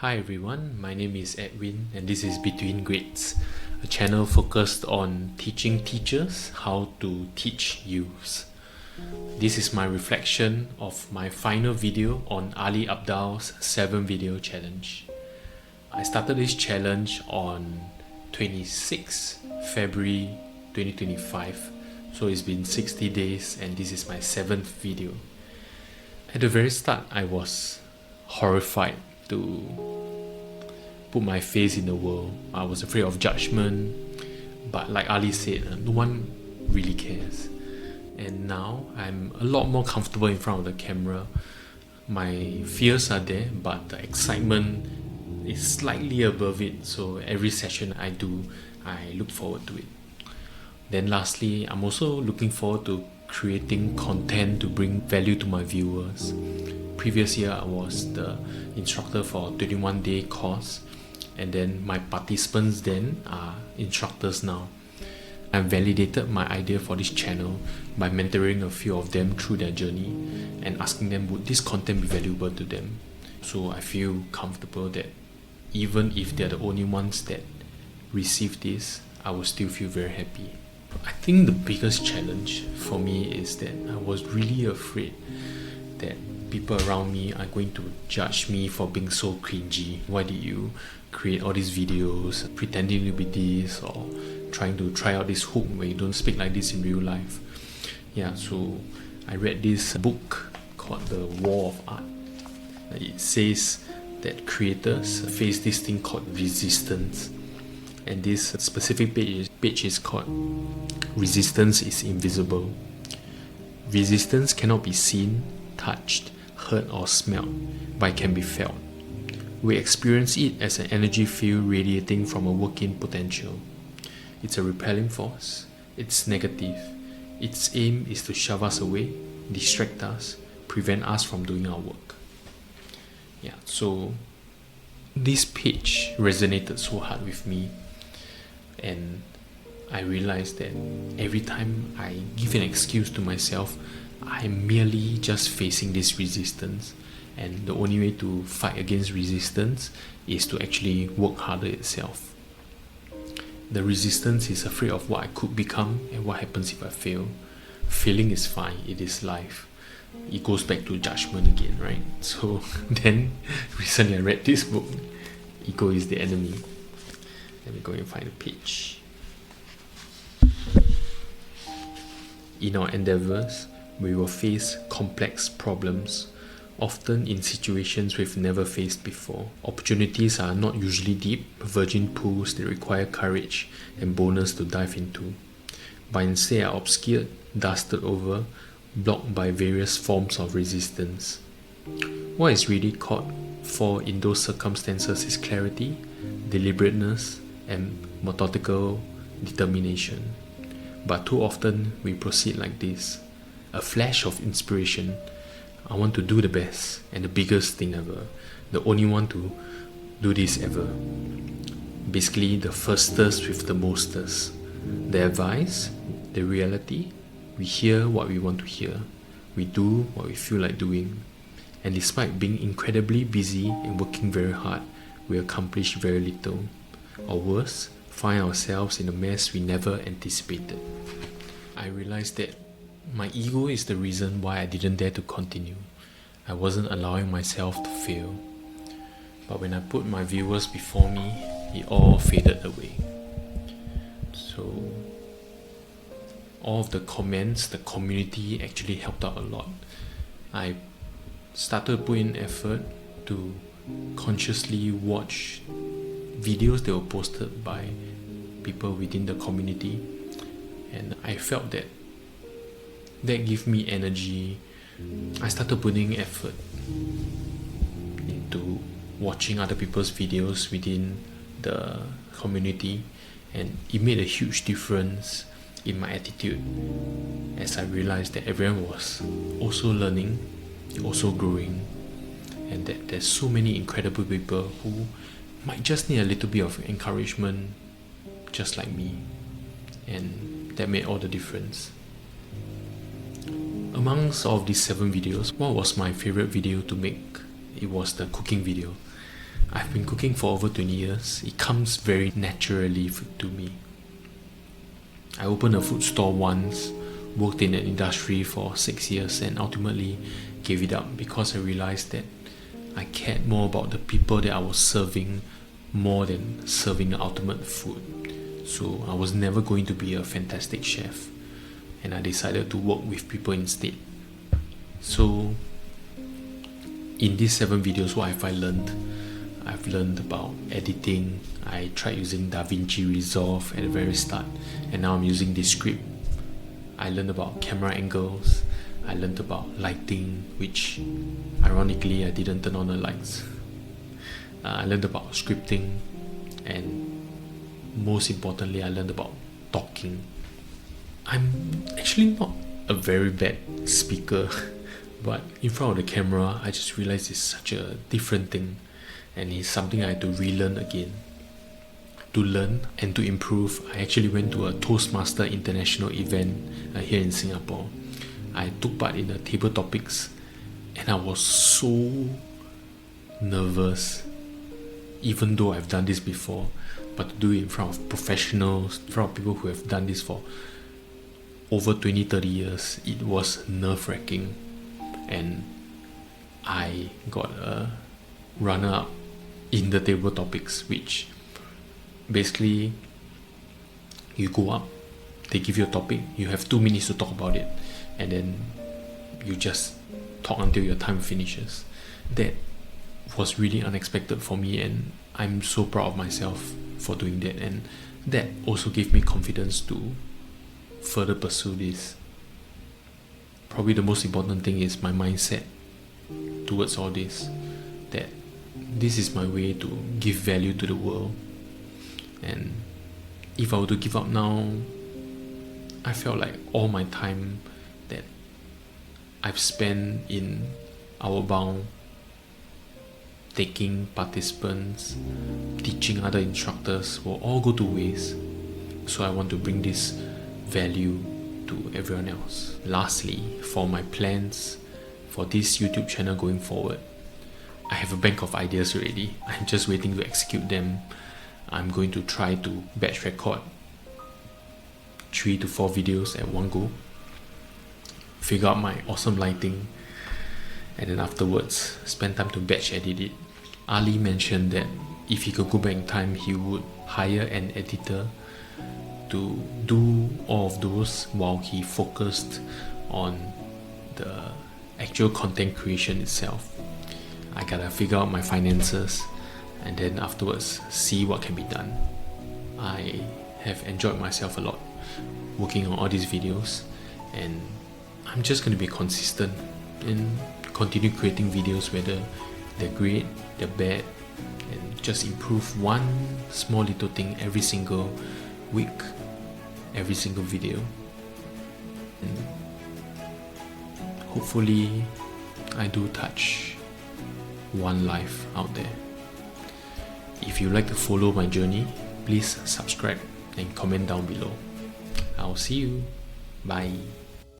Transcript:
Hi everyone, my name is Edwin and this is Between Grades, a channel focused on teaching teachers how to teach youths. This is my reflection of my final video on Ali Abdaal's 7 video challenge. I started this challenge on 26 February 2025, so it's been 60 days and this is my 7th video. At the very start, I was horrified to put my face in the world. I was afraid of judgment, but like Ali said, no one really cares. And now I'm a lot more comfortable in front of the camera. My fears are there, but the excitement is slightly above it, so every session I do, I look forward to it. Then lastly, I'm also looking forward to creating content to bring value to my viewers. Previous year I was the instructor for a 21-day course, and then my participants then are instructors now. I validated my idea for this channel by mentoring a few of them through their journey and asking them would this content be valuable to them. So I feel comfortable that even if they're the only ones that receive this, I will still feel very happy. I think the biggest challenge for me is that I was really afraid that people around me are going to judge me for being so cringy. Why did you create all these videos pretending to be this, or trying to try out this hook where you don't speak like this in real life? Yeah, so I read this book called The War of Art. It says that creators face this thing called resistance, and this specific page is called Resistance is Invisible. Resistance cannot be seen, touched, heard or smelled, but it can be felt. We experience it as an energy field radiating from a working potential. It's a repelling force, it's negative. Its aim is to shove us away, distract us, prevent us from doing our work. Yeah, so this page resonated so hard with me, and I realized that every time I give an excuse to myself, I'm merely just facing this resistance, and the only way to fight against resistance is to actually work harder itself. The resistance is afraid of what I could become and what happens if I fail. Failing is fine, it is life. It goes back to judgment again, right? So then recently I read this book, Ego is the Enemy. Let me go and find the page. In our endeavors, we will face complex problems, often in situations we've never faced before. Opportunities are not usually deep, virgin pools that require courage and boldness to dive into, but instead are obscured, dusted over, blocked by various forms of resistance. What is really called for in those circumstances is clarity, deliberateness, and methodical determination. But too often we proceed like this. A flash of inspiration. I want to do the best and the biggest thing ever. The only one to do this ever. Basically the firstest with the mostest. The advice, the reality, we hear what we want to hear. We do what we feel like doing. And despite being incredibly busy and working very hard, we accomplish very little. Or worse, find ourselves in a mess we never anticipated. I realized that my ego is the reason why I didn't dare to continue. I wasn't allowing myself to fail. But when I put my viewers before me, it all faded away. So all of the comments, the community actually helped out a lot. I started putting effort to consciously watch videos that were posted by people within the community, and I felt that gave me energy. I started putting effort into watching other people's videos within the community, and it made a huge difference in my attitude as I realized that everyone was also learning, also growing, and that there's so many incredible people who might just need a little bit of encouragement just like me, and that made all the difference. Amongst all of these 7 videos, what was my favorite video to make? It was the cooking video. I've been cooking for over 20 years. It comes very naturally to me. I opened a food store once, worked in an industry for 6 years, and ultimately gave it up because I realized that I cared more about the people that I was serving more than serving the ultimate food. So I was never going to be a fantastic chef, and I decided to work with people instead. So in these 7 videos, what have I learned? I've learned about editing. I tried using DaVinci Resolve at the very start, and now I'm using this script. I learned about camera angles. I learned about lighting, which ironically I didn't turn on the lights. I learned about scripting, and most importantly, I learned about talking. I'm actually not a very bad speaker, but in front of the camera, I just realized it's such a different thing, and it's something I had to relearn again. To learn and to improve, I actually went to a Toastmaster International event here in Singapore. I took part in the table topics, and I was so nervous, even though I've done this before. But to do it in front of professionals, in front of people who have done this for over 20-30 years, it was nerve-wracking. And I got a runner-up in the table topics, which basically you go up, they give you a topic, you have 2 minutes to talk about it, and then you just talk until your time finishes. That was really unexpected for me, and I'm so proud of myself for doing that, and that also gave me confidence to further pursue this. Probably the most important thing is my mindset towards all this, that this is my way to give value to the world. And if I were to give up now, I felt like all my time that I've spent in our bound, taking participants, teaching other instructors, will all go to waste. So I want to bring this value to everyone else. Lastly, for my plans for this YouTube channel going forward, I have a bank of ideas already. I'm just waiting to execute them. I'm going to try to batch record 3 to 4 videos at one go, figure out my awesome lighting, and then afterwards spend time to batch edit it. Ali mentioned that if he could go back in time, he would hire an editor to do all of those while he focused on the actual content creation itself. I gotta figure out my finances, and then afterwards see what can be done. I have enjoyed myself a lot working on all these videos, and I'm just going to be consistent and continue creating videos, whether they're great, they're bad, and just improve one small little thing every single week, every single video. And hopefully I do touch one life out there. If you'd like to follow my journey, please subscribe and comment down below. I'll see you. Bye.